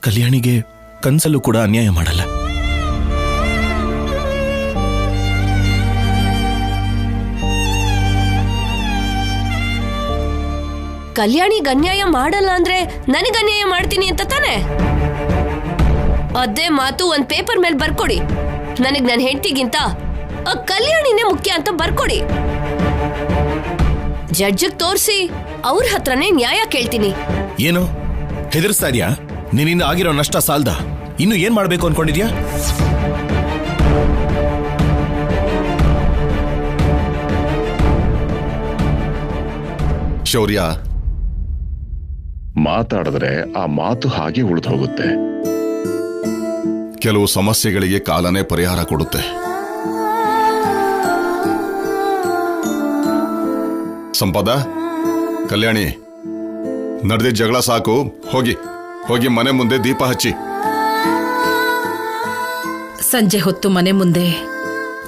ಕಲ್ಯಾಣಿಗೆ ಕನ್ಸಲ್ಲೂ ಕೂಡ ಅನ್ಯಾಯ ಮಾಡಲ್ಲ. ಕಲ್ಯಾಣಿಗೆ ಅನ್ಯಾಯ ಮಾಡಲ್ಲ ಅಂದ್ರೆ ನನಗೆ ಅನ್ಯಾಯ ಮಾಡ್ತೀನಿ ಅಂತ ತಾನೆ? ಅದೇ ಮಾತು ಒಂದ್ ಪೇಪರ್ ಮೇಲೆ ಬರ್ಕೊಡಿ. ನನಗ್ ನನ್ನ ಹೆಂಡತಿಗಿಂತ ಆ ಕಲ್ಯಾಣಿನೇ ಮುಖ್ಯ ಅಂತ ಬರ್ಕೊಡಿ. ಜಡ್ಜಿಗೆ ತೋರಿಸಿ ಅವ್ರ ಹತ್ರನೇ ನ್ಯಾಯ ಕೇಳ್ತೀನಿ. ಏನು ಹೆದರ್ಸ್ತಾ ಇದೆಯಾ? ನಿನ್ನಿಂದ ಆಗಿರೋ ನಷ್ಟ ಸಾಲ್ದ ಇನ್ನು ಏನ್ ಮಾಡ್ಬೇಕು ಅನ್ಕೊಂಡಿದ್ಯಾ? ಶೌರ್ಯ, ಮಾತಾಡಿದ್ರೆ ಆ ಮಾತು ಹಾಗೆ ಉಳಿದು ಹೋಗುತ್ತೆ. ಕೆಲವು ಸಮಸ್ಯೆಗಳಿಗೆ ಕಾಲನೇ ಪರಿಹಾರ ಕೊಡುತ್ತೆ. ಸಂಪದ, ಕಲ್ಯಾಣಿ, ನಡೆದಿದ್ದ ಜಗಳ ಸಾಕು. ಹೋಗಿ ಹೋಗಿ ಮನೆ ಮುಂದೆ ದೀಪ ಹಚ್ಚಿ. ಸಂಜೆ ಹೊತ್ತು ಮನೆ ಮುಂದೆ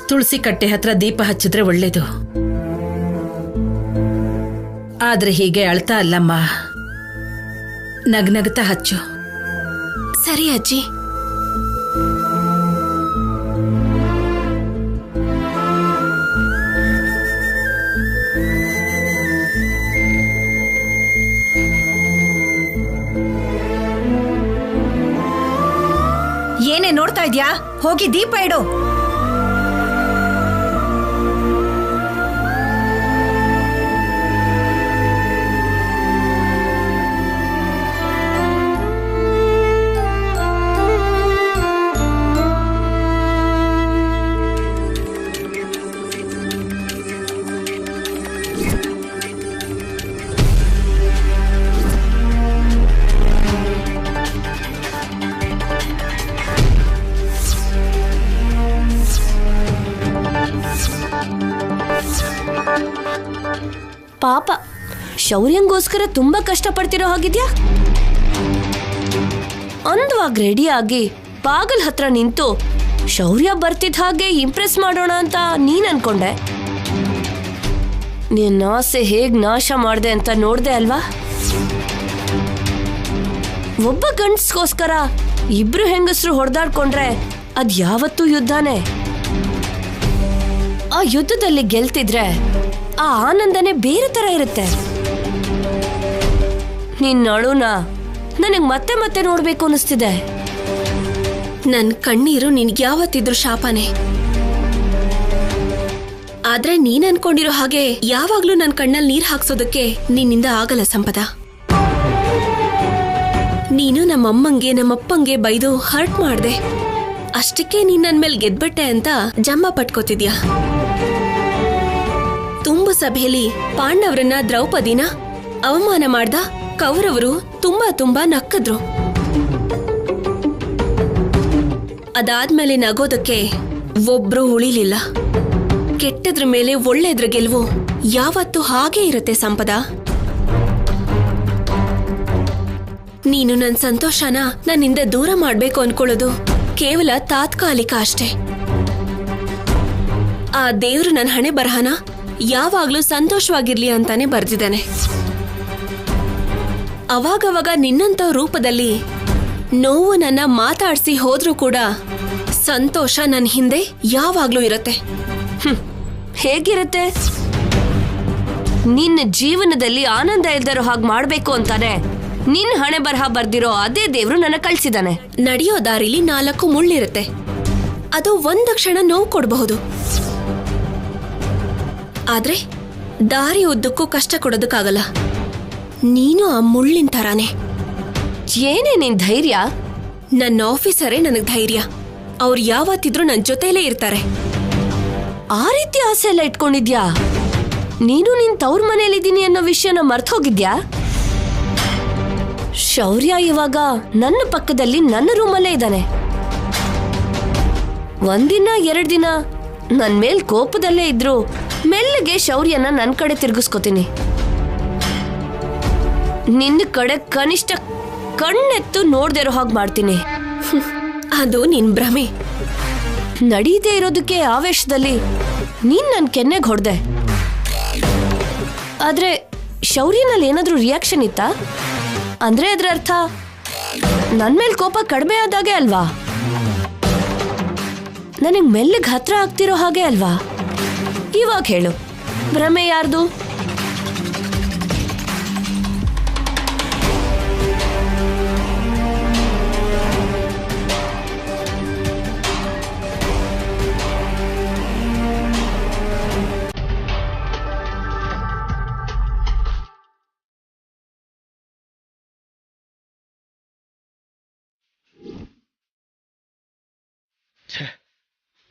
ತುಳಸಿ ಕಟ್ಟೆ ಹತ್ರ ದೀಪ ಹಚ್ಚಿದ್ರೆ ಒಳ್ಳೇದು. ಆದ್ರೆ ಹೀಗೆ ಅಳ್ತಾ ಅಲ್ಲಮ್ಮ, ನಗ್ನಗ್ತಾ ಹಚ್ಚು. ಸರಿ ಅಜ್ಜಿ. ಏನೇ ನೋಡ್ತಾ ಇದ್ಯಾ? ಹೋಗಿ ದೀಪ ಇಡು. ಪಾಪ, ಶೌರ್ಯಂಗೋಸ್ಕರ ತುಂಬಾ ಕಷ್ಟಪಡ್ತಿರೋ ಹಾಗಿದ್ಯಾ? ಅಂದವಾಗಿ ರೆಡಿ ಆಗಿ ಬಾಗಲ್ ಹತ್ರ ನಿಂತು ಶೌರ್ಯ ಬರ್ತಿದ್ದ ಹಾಗೆ ಇಂಪ್ರೆಸ್ ಮಾಡೋಣ ಅಂತ ನೀನ್ ಅನ್ಕೊಂಡೆ. ನಿನ್ನ ಆಸೆ ಹೇಗ್ ನಾಶ ಮಾಡ್ದೆ ಅಂತ ನೋಡ್ದೆ ಅಲ್ವಾ? ಒಬ್ಬ ಗಂಡಸ್ಗೋಸ್ಕರ ಇಬ್ರು ಹೆಂಗಸರು ಹೊಡೆದಾಡ್ಕೊಂಡ್ರೆ ಅದ್ ಯಾವತ್ತೂ ಯುದ್ಧನೇ. ಆ ಯುದ್ಧದಲ್ಲಿ ಗೆಲ್ತಿದ್ರೆ ಆ ಆನಂದನೇ ಬೇರೆ ತರ ಇರುತ್ತೆ. ನಿನ್ನ ಅಳುನ ನನಗ್ ಮತ್ತೆ ಮತ್ತೆ ನೋಡ್ಬೇಕು ಅನಿಸ್ತಿದೆ. ನನ್ ಕಣ್ಣೀರು ನಿನ್ಗೆ ಯಾವತ್ತಿದ್ರು ಶಾಪನೆ. ಆದ್ರೆ ನೀನ್ ಅನ್ಕೊಂಡಿರೋ ಹಾಗೆ ಯಾವಾಗ್ಲೂ ನನ್ ಕಣ್ಣಲ್ಲಿ ನೀರ್ ಹಾಕ್ಸೋದಕ್ಕೆ ನಿನ್ನಿಂದ ಆಗಲ್ಲ ಸಂಪದ. ನೀನು ನಮ್ಮಮ್ಮಂಗೆ ನಮ್ಮಪ್ಪಂಗೆ ಬೈದು ಹರ್ಟ್ ಮಾಡ್ದೆ. ಅಷ್ಟಕ್ಕೆ ನೀನ್ ನನ್ ಮೇಲೆ ಗೆದ್ಬಿಟ್ಟೆ ಅಂತ ಜಂಬ ಪಟ್ಕೋತಿದ್ಯಾ. ತುಂಬು ಸಭೆಯಲ್ಲಿ ಪಾಂಡವರನ್ನ ದ್ರೌಪದಿನ ಅವಮಾನ ಮಾಡ್ದ ಕೌರವರು ತುಂಬಾ ತುಂಬಾ ನಕ್ಕದ್ರು. ಅದಾದ್ಮೇಲೆ ನಗೋದಕ್ಕೆ ಒಬ್ರು ಉಳಿಲಿಲ್ಲ. ಕೆಟ್ಟದ್ರ ಮೇಲೆ ಒಳ್ಳೆದ್ರ ಗೆಲುವು ಯಾವತ್ತೂ ಹಾಗೆ ಇರುತ್ತೆ ಸಂಪದ. ನೀನು ನನ್ ಸಂತೋಷನ ನನ್ನಿಂದ ದೂರ ಮಾಡ್ಬೇಕು ಅನ್ಕೊಳ್ಳೋದು ಕೇವಲ ತಾತ್ಕಾಲಿಕ ಅಷ್ಟೇ. ಆ ದೇವ್ರು ನನ್ನ ಹಣೆ ಬರಹನ ಯಾವಾಗ್ಲೂ ಸಂತೋಷವಾಗಿರ್ಲಿ ಅಂತಾನೆ ಬರ್ದಿದ್ದಾನೆ. ಅವಾಗವಾಗ ನಿನ್ನಂತ ರೂಪದಲ್ಲಿ ನೋವು ನನ್ನ ಮಾತಾಡ್ಸಿ ಹೋದ್ರೂ ಕೂಡ ಸಂತೋಷ ನನ್ನ ಹಿಂದೆ ಯಾವಾಗ್ಲೂ ಇರತ್ತೆ. ಹೇಗಿರತ್ತೆ? ನಿನ್ನ ಜೀವನದಲ್ಲಿ ಆನಂದ ಇಲ್ದಿರೋ ಹಾಗೆ ಮಾಡ್ಬೇಕು ಅಂತಾನೆ ನಿನ್ನ ಹಣೆ ಬರಹ ಬರ್ದಿರೋ ಅದೇ ದೇವ್ರು ನನ್ನ ಕಳ್ಸಿದಾನೆ. ನಡೆಯೋ ದಾರಿಲಿ 4 ಮುಳ್ಳಿರುತ್ತೆ. ಅದು ಒಂದು ಕ್ಷಣ ನೋವು ಕೊಡಬಹುದು. ಆದ್ರೆ ದಾರಿ ಉದ್ದಕ್ಕೂ ಕಷ್ಟ ಕೊಡೋದಕ್ಕಾಗಲ್ಲ. ನೀನು ಆ ಮುಳ್ಳಿನ ತರಾನೆ. ಏನೇ ನಿನ್ ಧೈರ್ಯ? ನನ್ನ ಆಫೀಸರೇ ನನಗ್ ಧೈರ್ಯ. ಅವ್ರು ಯಾವತ್ತಿದ್ರು ನನ್ನ ಜೊತೆಲೇ ಇರ್ತಾರೆ. ಆ ರೀತಿ ಆಸೆ ಎಲ್ಲ ಇಟ್ಕೊಂಡಿದ್ಯಾ? ನೀನು ನಿನ್ ತವ್ರ ಮನೇಲಿದ್ದೀನಿ ಅನ್ನೋ ವಿಷಯನ ಮರ್ತೋಗಿದ್ಯಾ? ಶೌರ್ಯ ಇವಾಗ ನನ್ನ ಪಕ್ಕದಲ್ಲಿ ನನ್ನ ರೂಮಲ್ಲೇ ಇದ್ದಾನೆ. ಒಂದಿನ 2 ದಿನ ನನ್ ಮೇಲ್ ಕೋಪದಲ್ಲೇ ಇದ್ರು ಮೆಲ್ಲಗೆ ಶೌರ್ಯನ ನನ್ ಕಡೆ ತಿರ್ಗಿಸ್ಕೋತೀನಿ. ನಿನ್ನ ಕಡೆ ಕನಿಷ್ಠ ಕಣ್ಣೆತ್ತು ನೋಡ್ದಿರೋ ಹಾಗೆ ಮಾಡ್ತೀನಿ. ಅದು ನಿನ್ ಭ್ರಮೆ. ನಡೀದೇ ಇರೋದಕ್ಕೆ ಆವೇಶದಲ್ಲಿ ನೀನ್ ನನ್ ಕೆನ್ನೆಗೆ ಹೊಡೆದೆ. ಆದ್ರೆ ಶೌರ್ಯನಲ್ಲಿ ಏನಾದ್ರೂ ರಿಯಾಕ್ಷನ್ ಇತ್ತಾ? ಅಂದ್ರೆ ಅದ್ರ ಅರ್ಥ ನನ್ ಮೇಲ್ ಕೋಪ ಕಡಿಮೆ ಆದಾಗೆ ಅಲ್ವಾ? ನನಗ್ ಮೆಲ್ಲಗ್ ಹತ್ರ ಆಗ್ತಿರೋ ಹಾಗೆ ಅಲ್ವಾ? ಇವಾಗ ಹೇಳು, ಭ್ರಮೆ ಯಾರ್ದು?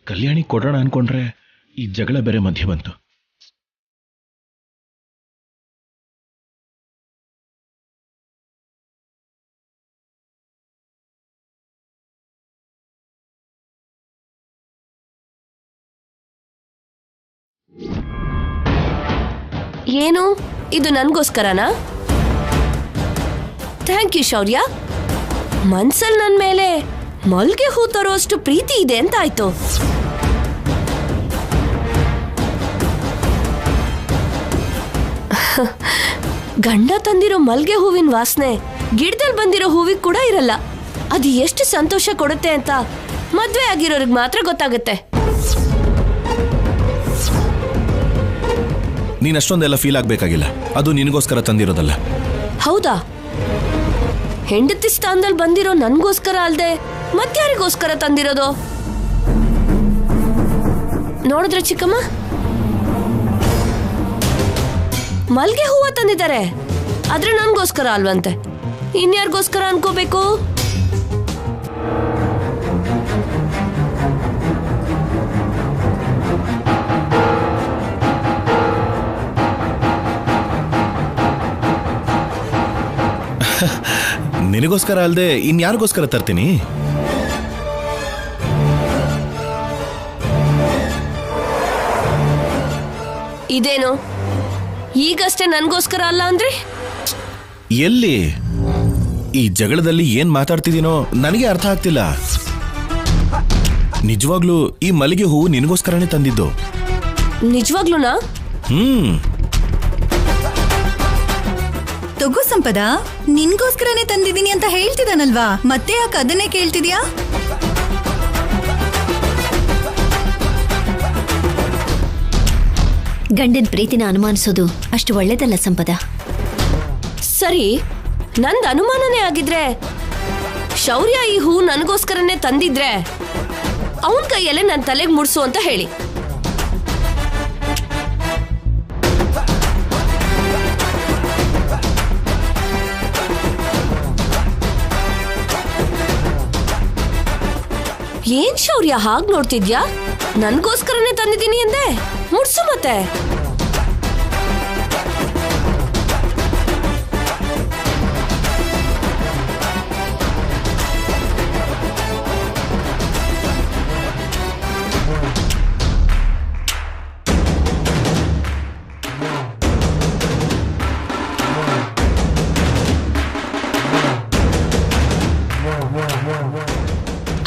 ಕಲ್ಯಾಣಿ ಕೊಡೋಣ ಅನ್ಕೊಂಡ್ರೆ ಈ ಜಗಳ ಬೇರೆ ಮಧ್ಯೆ ಬಂತು. ಏನು ಇದು ನನ್ಗೋಸ್ಕರನಾ? ಥ್ಯಾಂಕ್ ಯು ಶೌರ್ಯ. ಮನ್ಸಲ್ ನನ್ ಮೇಲೆ ಮಲ್ಗೆ ಹೂ ತರೋಷ್ಟು ಪ್ರೀತಿ ಇದೆ ಅಂತ ಆಯ್ತು. ಗಂಡ ತಂದಿರೋ ಮಲ್ಗೆ ಹೂವಿನ ವಾಸನೆ ಗಿಡದಲ್ಲಿ ಬಂದಿರೋ ಹೂವಿಗೆ ಕೂಡ ಇರಲ್ಲ. ಅದು ಎಷ್ಟು ಸಂತೋಷ ಕೊಡುತ್ತೆ ಅಂತ ಮದ್ವೆ ಆಗಿರೋರಿಗೆ ಮಾತ್ರ ಗೊತ್ತಾಗುತ್ತೆ. ನೀನ್ ಅಷ್ಟೊಂದೆಲ್ಲ ಫೀಲ್ ಆಗ್ಬೇಕಾಗಿಲ್ಲ. ಅದು ನಿನಗೋಸ್ಕರ ತಂದಿರೋದಲ್ಲ. ಹೌದಾ? ಹೆಂಡತಿ ಸ್ಥಾನದಲ್ಲಿ ಬಂದಿರೋ ನನ್ಗೋಸ್ಕರ ಅಲ್ದೆ ಮತ್ಯಾರಿಗೋಸ್ಕರ ತಂದಿರೋದು? ನೋಡಿದ್ರೆ ಚಿಕ್ಕಮ್ಮ, ಮಲ್ಗೆ ಹೂವ ತಂದಿದ್ದಾರೆ, ಆದ್ರೆ ನನ್ಗೋಸ್ಕರ ಅಲ್ವಂತೆ. ಇನ್ಯಾರಿಗೋಸ್ಕರ ಅನ್ಕೋಬೇಕು? ನಿನಗೋಸ್ಕರ ಅಲ್ದೆ ಇನ್ಯಾರಿಗೋಸ್ಕರ ತರ್ತೀನಿ? ಇದೇನು ಈಗಷ್ಟೇ ನನ್ಗೋಸ್ಕರ ಅಲ್ಲ ಅಂದ್ರೆ? ಎಲ್ಲಿ ಈ ಜಗಳದಲ್ಲಿ ಏನ್ ಮಾತಾಡ್ತಿದ್ದೀನೋ ನನಗೆ ಅರ್ಥ ಆಗ್ತಿಲ್ಲ. ನಿಜವಾಗ್ಲೂ ಈ ಮಲ್ಲಿಗೆ ಹೂವು ನಿನಗೋಸ್ಕರನೇ ತಂದಿದ್ದು. ನಿಜವಾಗ್ಲೂನಾ? ತಗೋ ಸಂಪದ, ನಿನ್ಗೋಸ್ಕರನೇ ತಂದಿದ್ದೀನಿ ಅಂತ ಹೇಳ್ತಿದ್ದಾನಲ್ವಾ, ಮತ್ತೆ ಯಾಕೆ ಅದನ್ನೇ ಕೇಳ್ತಿದ್ಯಾ? ಗಂಡನ ಪ್ರೀತಿನ ಅನುಮಾನಿಸೋದು ಅಷ್ಟು ಒಳ್ಳೇದಲ್ಲ ಸಂಪದ. ಸರಿ, ನಂದ್ ಅನುಮಾನನೇ ಆಗಿದ್ರೆ ಶೌರ್ಯ ಈ ಹೂ ನನಗೋಸ್ಕರನೇ ತಂದಿದ್ರೆ ಅವನ್ ಕೈಯಲ್ಲೇ ನನ್ನ ತಲೆಗೆ ಮುಡ್ಸು ಅಂತ ಹೇಳಿ. ಏನ್ ಶೌರ್ಯ ಹಾಗ್ ನೋಡ್ತಿದ್ಯಾ? ನನ್ಗೋಸ್ಕರನೇ ತಂದಿದ್ದೀನಿ ಅಂದೆ, ಮುಡ್ಸು ಮತ್ತೆ.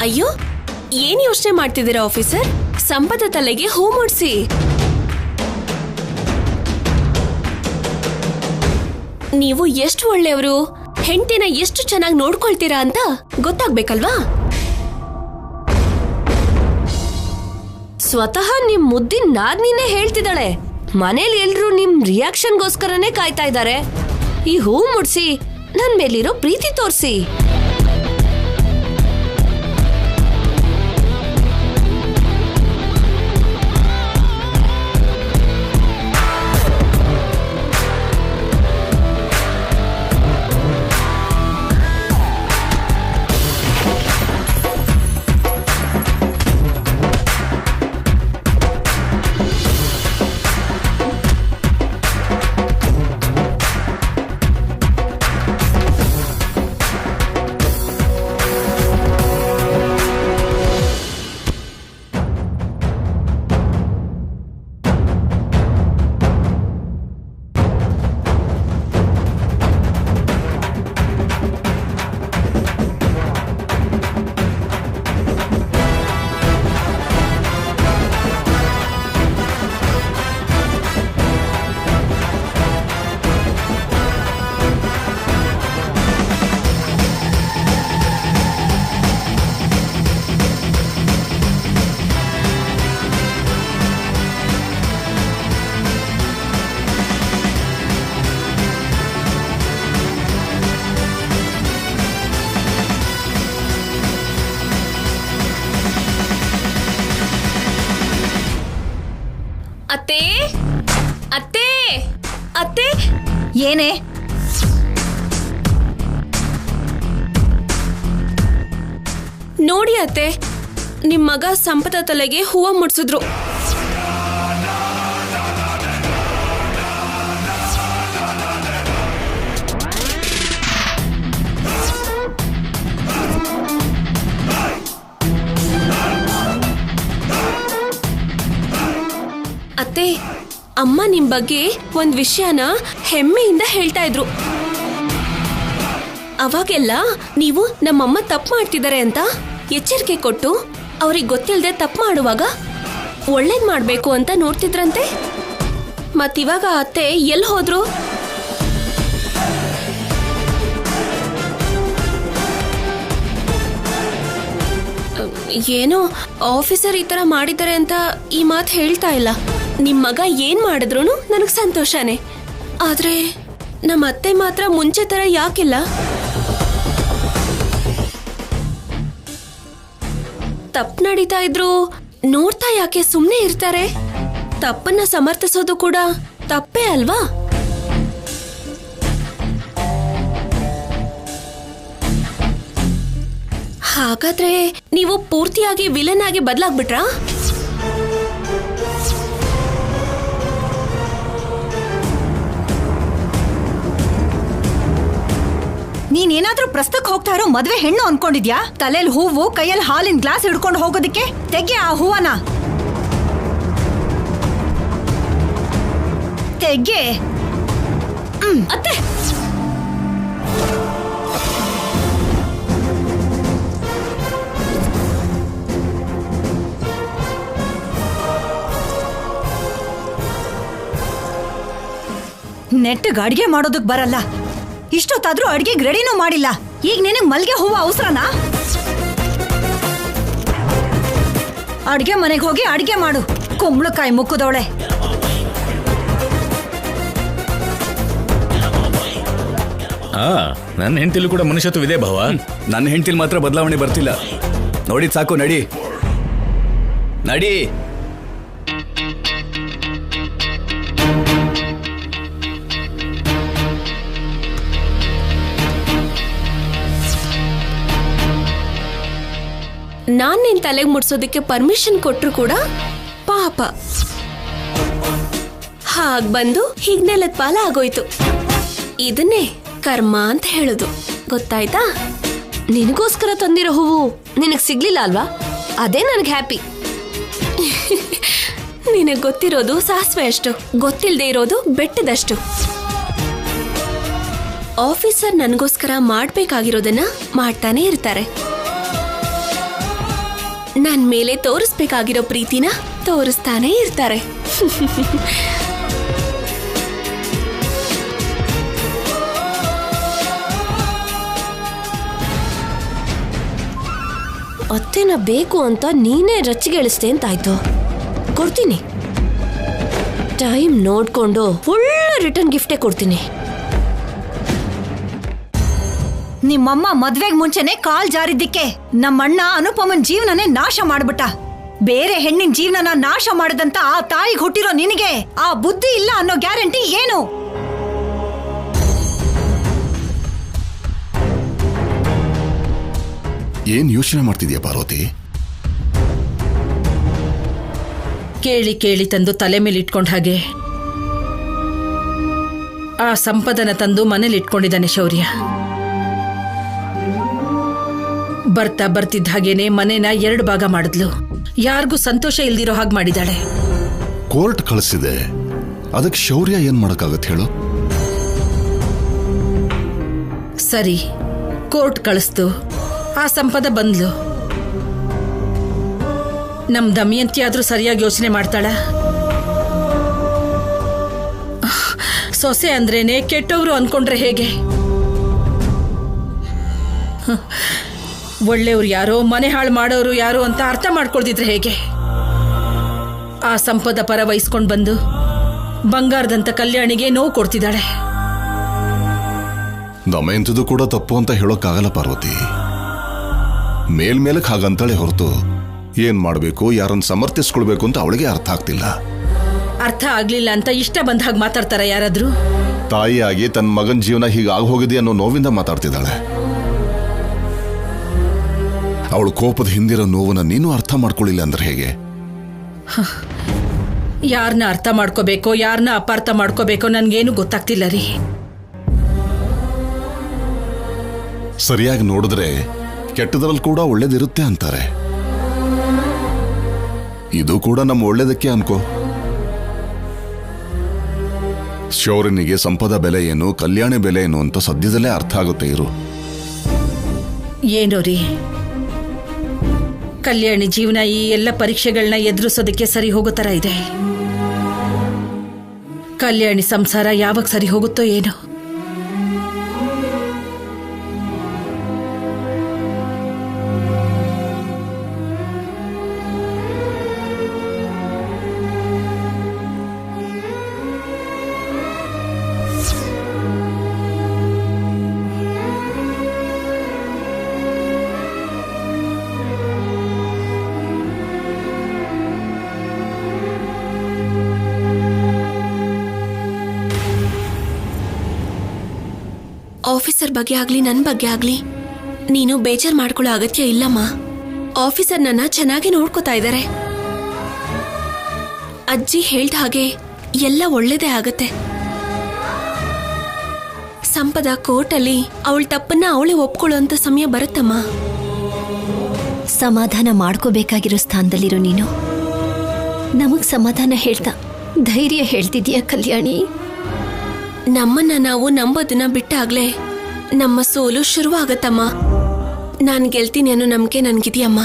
ಅಯ್ಯೋ, ಏನ್ ಯೋಚನೆ ಮಾಡ್ತಿದ್ದೀರಾ ಆಫೀಸರ್? ಸಂಪದ ತಲೆಗೆ ಹೂ ಮುಡ್ಸಿ. ನೀವು ಎಷ್ಟು ಒಳ್ಳೆಯವರು, ಹೆಂಡತಿನ ಎಷ್ಟು ಚೆನ್ನಾಗಿ ನೋಡ್ಕೊಳ್ತೀರಾ ಅಂತ ಗೊತ್ತಾಗ್ಬೇಕಲ್ವಾ? ಸ್ವತಃ ನಿಮ್ ಮುದ್ದಿನ ನಾದ್ನಿನೇ ಹೇಳ್ತಿದ್ದಾಳೆ. ಮನೇಲಿ ಎಲ್ರು ನಿಮ್ ರಿಯಾಕ್ಷನ್ಗೋಸ್ಕರನೇ ಕಾಯ್ತಾ ಇದ್ದಾರೆ. ಈ ಹೂ ಮುಡ್ಸಿ ನನ್ ಮೇಲಿರೋ ಪ್ರೀತಿ ತೋರ್ಸಿ. ಏನೇ? ನೋಡಿ ಅತ್ತೆ, ನಿಮ್ ಮಗ ಸಂಪದ ತಲೆಗೆ ಹೂವ ಮುಡ್ಸಿದ್ರು. ಅತ್ತೆ, ಅಮ್ಮ ನಿಮ್ ಬಗ್ಗೆ ಒಂದ್ ವಿಷಯನ ಹೆಮ್ಮೆಯಿಂದ ಹೇಳ್ತಾ ಇದ್ರು. ಅವಾಗೆಲ್ಲ ನೀವು ನಮ್ಮಮ್ಮ ತಪ್ಪು ಮಾಡ್ತಿದ್ದಾರೆ ಅಂತ ಎಚ್ಚರಿಕೆ ಕೊಟ್ಟು ಅವ್ರಿಗೆ ಗೊತ್ತಿಲ್ಲದೆ ತಪ್ಪು ಮಾಡುವಾಗ ಒಳ್ಳೇದ್ ಮಾಡ್ಬೇಕು ಅಂತ ನೋಡ್ತಿದ್ರಂತೆ. ಮತ್ತಿವಾಗ ಅತ್ತೆ ಎಲ್ಲಿ ಹೋದ್ರು? ಏನೋ ಆಫೀಸರ್ ಈ ತರ ಮಾಡಿದ್ದಾರೆ ಅಂತ ಈ ಮಾತು ಹೇಳ್ತಾ ಇಲ್ಲ. ನಿಮ್ ಮಗ ಏನ್ ಮಾಡಿದ್ರು ನನಗ್ ಸಂತೋಷನೇ. ಆದ್ರೆ ನಮ್ಮ ಅತ್ತೆ ಮಾತ್ರ ಮುಂಚೆ ತರ ಯಾಕಿಲ್ಲ? ತಪ್ಪು ನಡೀತಾ ಇದ್ರು ನೋಡ್ತಾ ಯಾಕೆ ಸುಮ್ನೆ ಇರ್ತಾರೆ? ತಪ್ಪನ್ನ ಸಮರ್ಥಿಸೋದು ಕೂಡ ತಪ್ಪೇ ಅಲ್ವಾ? ಹಾಗಾದ್ರೆ ನೀವು ಪೂರ್ತಿಯಾಗಿ ವಿಲನ್ ಆಗಿ ಬದಲಾಗ್ಬಿಟ್ರಾ? ನೀನೇನಾದ್ರೂ ಪ್ರಸ್ತಕ್ ಹೋಗ್ತಾ ಇರೋ ಮದ್ವೆ ಹೆಣ್ಣು ಅನ್ಕೊಂಡಿದ್ಯಾ? ತಲೆಯಲ್ಲಿ ಹೂವು, ಕೈಯಲ್ಲಿ ಹಾಲಿನ ಗ್ಲಾಸ್ ಹಿಡ್ಕೊಂಡು ಹೋಗೋದಕ್ಕೆ? ತೆಗೆ ಆ ಹೂವನ, ತೆಗೆ. ಅತ್ತೆ, ನೆಟ್ಟಗ್ ಅಡ್ಗೆ ಮಾಡೋದಕ್ ಬರಲ್ಲ. ಇಷ್ಟೊತ್ತಾದ್ರೂ ಅಡ್ಗೆಗ್ ರೆಡಿನೂ ಮಾಡಿಲ್ಲ. ಈಗ ನಿನಗ್ ಮಲ್ಗೆ ಹೂವು ಅವಸರನಾ? ಅಡ್ಗೆ ಮನೆಗೆ ಹೋಗಿ ಅಡ್ಗೆ ಮಾಡು, ಕುಂಬಳಕಾಯಿ ಮುಕ್ಕದವಳೆ. ನನ್ನ ಹೆಂಡತಿಲೂ ಕೂಡ ಮನುಷ್ಯತ್ವ ಇದೆ ಭಾವ. ನನ್ನ ಹೆಂಡತಿಲ್ ಮಾತ್ರ ಬದಲಾವಣೆ ಬರ್ತಿಲ್ಲ. ನೋಡಿದ್ ಸಾಕು, ನಡಿ ನಡಿ. ನಾನ್ ನಿನ್ ತಲೆಗೆ ಮುಡ್ಸೋದಕ್ಕೆ ಪರ್ಮಿಷನ್ ಕೊಟ್ರು ಕೂಡ ಪಾಪ ಹಾಗ್ ಬಂದು ಹೀಗ್ ನೆಲದ ಪಾಲ ಆಗೋಯ್ತು. ಇದನ್ನೇ ಕರ್ಮ ಅಂತ ಹೇಳುದು, ಗೊತ್ತಾಯ್ತಾ? ನಿನಗೋಸ್ಕರ ತಂದಿರೋ ಹೂವು ನಿನಗ್ ಸಿಗ್ಲಿಲ್ಲ ಅಲ್ವಾ? ಅದೇ ನನಗೆ ಹ್ಯಾಪಿ. ನಿನಗ್ ಗೊತ್ತಿರೋದು ಸಾಸಿವೆ ಅಷ್ಟು, ಗೊತ್ತಿಲ್ಲದೆ ಇರೋದು ಬೆಟ್ಟದಷ್ಟು. ಆಫೀಸರ್ ನನಗೋಸ್ಕರ ಮಾಡ್ಬೇಕಾಗಿರೋದನ್ನ ಮಾಡ್ತಾನೆ ಇರ್ತಾರೆ. ನನ್ ಮೇಲೆ ತೋರಿಸ್ಬೇಕಾಗಿರೋ ಪ್ರೀತಿನ ತೋರಿಸ್ತಾನೆ ಇರ್ತಾರೆ. ಅತ್ತೆನ ಬೇಕು ಅಂತ ನೀನೇ ರಚ್ಚಿಗೆಳಿಸ್ತೆ ಅಂತಾಯ್ತು. ಕೊಡ್ತೀನಿ, ಟೈಮ್ ನೋಡ್ಕೊಂಡು ಒಳ್ಳೆ ರಿಟರ್ನ್ ಗಿಫ್ಟೇ ಕೊಡ್ತೀನಿ. ನಿಮ್ಮಮ್ಮ ಮದ್ವೆಗ್ ಮುಂಚೆನೆ ಕಾಲ್ ಜಾರಿದ್ದಕ್ಕೆ ನಮ್ಮಣ್ಣ ಅನುಪಮನ್ ಜೀವನನೇ ನಾಶ ಮಾಡ್ಬಿಟ್ಟ. ಬೇರೆ ಹೆಣ್ಣಿನ ಜೀವನನ ನಾಶ ಮಾಡದಂತ ಆ ತಾಯಿಗೆ ಹುಟ್ಟಿರೋ ನಿನಗೆ ಆ ಬುದ್ಧಿ ಇಲ್ಲ ಅನ್ನೋ ಗ್ಯಾರಂಟಿ ಏನು? ಏನ್ ಯೋಚನೆ ಮಾಡ್ತಿದ್ಯಾ ಪಾರ್ವತಿ? ಕೇಳಿ ಕೇಳಿ ತಂದು ತಲೆ ಮೇಲೆ ಇಟ್ಕೊಂಡ ಹಾಗೆ ಆ ಸಂಪದನ ತಂದು ಮನೇಲಿ ಇಟ್ಕೊಂಡಿದ್ದಾನೆ ಶೌರ್ಯ. ಬರ್ತಾ ಬರ್ತಿದ್ದ ಹಾಗೇನೆ ಮನೇನ 2 ಭಾಗ ಮಾಡಿದ್ಲು. ಯಾರಿಗೂ ಸಂತೋಷ ಇಲ್ದಿರೋ ಹಾಗೆ ಮಾಡಿದಾಳೆ. ಕೋರ್ಟ್ ಕಳಿಸಿದೆ, ಅದಕ್ಕೆ ಶೌರ್ಯ ಏನ್ ಮಾಡಕ್ಕಾಗತ್ತೆ ಹೇಳು? ಸರಿ, ಕೋರ್ಟ್ ಕಳಿಸ್ತು, ಆ ಸಂಪದ ಬಂದ್ಲು. ನಮ್ ದಮಯಂತಿ ಆದ್ರೂ ಸರಿಯಾಗಿ ಯೋಚನೆ ಮಾಡ್ತಾಳ? ಸೊಸೆ ಅಂದ್ರೇನೆ ಕೆಟ್ಟವ್ರು ಅನ್ಕೊಂಡ್ರೆ ಹೇಗೆ? ಒಳ್ಳೆಯವ್ರು ಯಾರೋ, ಮನೆ ಹಾಳು ಮಾಡೋರು ಯಾರೋ ಅಂತ ಅರ್ಥ ಮಾಡ್ಕೊಳ್ತಿದ್ರೆ ಹೇಗೆ? ಆ ಸಂಪದ ಪರ ವಹಿಸ್ಕೊಂಡು ಬಂದು ಬಂಗಾರದಂತ ಕಲ್ಯಾಣಿಗೆ ನೋವು ಕೊಡ್ತಿದ್ದಾಳೆ. ದಮಯಂತಿದು ಕೂಡ ತಪ್ಪು ಅಂತ ಹೇಳೋಕ್ಕಾಗಲ್ಲ ಪಾರ್ವತಿ. ಮೇಲ್ಮೇಲಕ್ ಹಾಗಂತಾಳೆ ಹೊರತು ಏನ್ ಮಾಡ್ಬೇಕು, ಯಾರನ್ನ ಸಮರ್ಥಿಸ್ಕೊಳ್ಬೇಕು ಅಂತ ಅವಳಿಗೆ ಅರ್ಥ ಆಗ್ತಿಲ್ಲ. ಅರ್ಥ ಆಗ್ಲಿಲ್ಲ ಅಂತ ಇಷ್ಟ ಬಂದ ಹಾಗೆ ಮಾತಾಡ್ತಾರ ಯಾರಾದ್ರೂ? ತಾಯಿಯಾಗಿ ತನ್ನ ಮಗನ ಜೀವನ ಹೀಗಾಗಿ ಹೋಗಿದೆ ಅನ್ನೋ ನೋವಿಂದ ಮಾತಾಡ್ತಿದ್ದಾಳೆ. ಅವಳು ಕೋಪದ ಹಿಂದಿರೋ ನೋವನ್ನ ನೀನು ಅರ್ಥ ಮಾಡ್ಕೊಳ್ಳಿಲ್ಲ ಅಂದ್ರೆ ಹೇಗೆ? ಯಾರನ್ನ ಅರ್ಥ ಮಾಡ್ಕೋಬೇಕೋ ಯಾರನ್ನ ಅಪಾರ್ಥ ಮಾಡ್ಕೋಬೇಕೋ ನನ್ಗೇನು ಗೊತ್ತಾಗ್ತಿಲ್ಲ ರೀ. ಸರಿಯಾಗಿ ನೋಡಿದ್ರೆ ಕೆಟ್ಟದ್ರಲ್ಲಿ ಕೂಡ ಒಳ್ಳೇದಿರುತ್ತೆ ಅಂತಾರೆ. ಇದು ಕೂಡ ನಮ್ಮ ಒಳ್ಳೇದಕ್ಕೆ ಅನ್ಕೋ. ಶೌರ್ಯನಿಗೆ ಸಂಪದ ಬೆಲೆ ಏನು, ಕಲ್ಯಾಣಿ ಬೆಲೆ ಏನು ಅಂತ ಸದ್ಯದಲ್ಲೇ ಅರ್ಥ ಆಗುತ್ತೆ. ಇರು. ಏನೋ ರೀ, ಕಲ್ಯಾಣಿ ಜೀವನ ಈ ಎಲ್ಲ ಪರೀಕ್ಷೆಗಳನ್ನ ಎದುರಿಸೋದಕ್ಕೆ ಸರಿ ಹೋಗೋ ತರ ಇದೆ. ಕಲ್ಯಾಣಿ ಸಂಸಾರ ಯಾವಾಗ ಸರಿ ಹೋಗುತ್ತೋ ಏನೋ. ಆಫೀಸರ್ ಬಗ್ಗೆ ಆಗ್ಲಿ ನನ್ನ ಬಗ್ಗೆ ಆಗ್ಲಿ ನೀನು ಬೇಜಾರ್ ಮಾಡ್ಕೊಳ್ಳೋ ಅಗತ್ಯ ಇಲ್ಲಮ್ಮ. ಆಫೀಸರ್ ನನ್ನ ಚೆನ್ನಾಗಿ ನೋಡ್ಕೋತಾ ಇದ್ದಾರೆ. ಅಜ್ಜಿ ಹೇಳ್ದ ಹಾಗೆ ಎಲ್ಲ ಒಳ್ಳೇದೇ ಆಗತ್ತೆ. ಸಂಪದ ಕೋರ್ಟಲ್ಲಿ ಅವಳ ತಪ್ಪನ್ನ ಅವಳೇ ಒಪ್ಕೊಳ್ಳೋಂತ ಸಮಯ ಬರುತ್ತಮ್ಮ. ಸಮಾಧಾನ ಮಾಡ್ಕೋಬೇಕಾಗಿರೋ ಸ್ಥಾನದಲ್ಲಿರೋ ನೀನು ನಮಗ್ ಸಮಾಧಾನ ಹೇಳ್ತಾ ಧೈರ್ಯ ಹೇಳ್ತಿದ್ಯಾ ಕಲ್ಯಾಣಿ? ನಮ್ಮನ್ನ ನಾವು ನಂಬೋದನ್ನ ಬಿಟ್ಟಾಗ್ಲೇ ನಮ್ಮ ಸೋಲು ಶುರುವಾಗತ್ತಮ್ಮ. ನಾನು ಗೆಲ್ತೀನಿ ಅನ್ನೋ ನಂಬಿಕೆ ನನ್ಗಿದೆಯಮ್ಮ.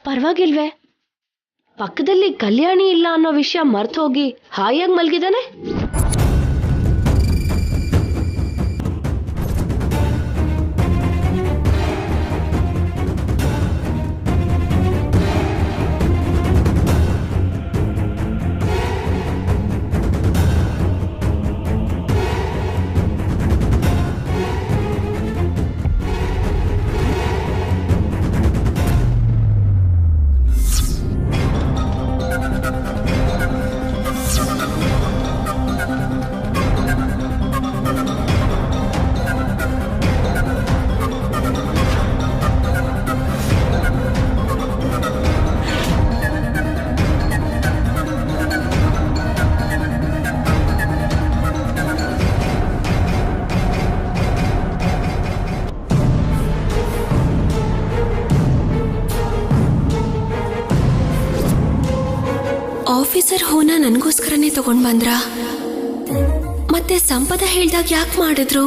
ಪರವಾಗಿಲ್ವೇ? ಪಕ್ಕದಲ್ಲಿ ಕಲ್ಯಾಣಿ ಇಲ್ಲ ಅನ್ನೋ ವಿಷಯ ಮರ್ತು ಹೋಗಿ ಹಾಯಾಗಿ ಮಲಗಿದಾನೆ. ಆಫೀಸರ್ ಹೂನ ನನಗೋಸ್ಕರನೇ ತಗೊಂಡ್ ಬಂದ್ರ? ಮತ್ತೆ ಸಂಪದ ಹೇಳ್ದಾಗ ಯಾಕೆ ಮಾಡಿದ್ರು?